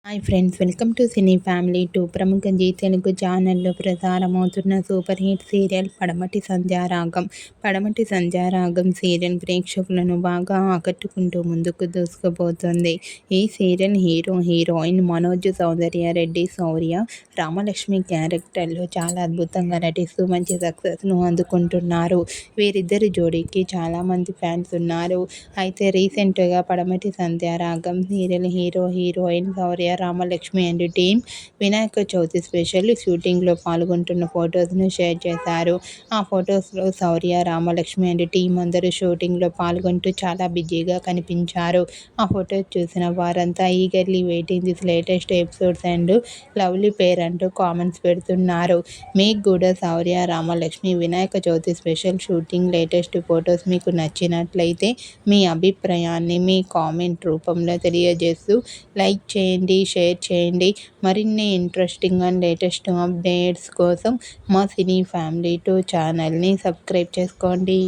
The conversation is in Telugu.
Hi friends, welcome to cine family two. ప్రముఖ జీ తెలుగు ఛానల్లో ప్రసారమవుతున్న సూపర్ హిట్ సీరియల్ పడమటి సంధ్యారాగం. పడమటి సంధ్యారాగం సీరియల్ ప్రేక్షకులను బాగా ఆకట్టుకుంటూ ముందుకు దూసుకుపోతుంది. ఈ సీరియల్ హీరోయిన్ మనోజ్, సౌందర్యారెడ్డి, శౌర్య, రామలక్ష్మి క్యారెక్టర్లో చాలా అద్భుతంగా నటిస్తూ మంచి సక్సెస్ను అందుకుంటున్నారు. వీరిద్దరి జోడీకి చాలామంది ఫ్యాన్స్ ఉన్నారు. అయితే రీసెంట్గా Padamati Sandhyaragam serial heroine Shaurya, Ramalakshmi and team Vinayaka Chavithi special షూటింగ్లో పాల్గొంటున్న ఫొటోస్ను షేర్ చేశారు. ఆ ఫొటోస్లో శౌర్య, రామలక్ష్మి అండ్ టీమ్ అందరూ షూటింగ్లో పాల్గొంటూ చాలా బిజీగా కనిపించారు. ఆ ఫొటోస్ చూసిన వారంతా eagerly waiting this latest episodes and lovely pair అంటూ కామెంట్స్ పెడుతున్నారు. మీకు కూడా Shaurya, Ramalakshmi Vinayaka Chavithi special shooting latest photos మీకు నచ్చినట్లయితే మీ అభిప్రాయాన్ని మీ కామెంట్ రూపంలో తెలియజేస్తూ లైక్ చేయండి, షేర్ చేయండి. మరిన్ని ఇంట్రెస్టింగ్ అండ్ లేటెస్ట్ అప్డేట్స్ కోసం మా సినీ ఫ్యామిలీ 2 ఛానల్ని సబ్స్క్రైబ్ చేసుకోండి.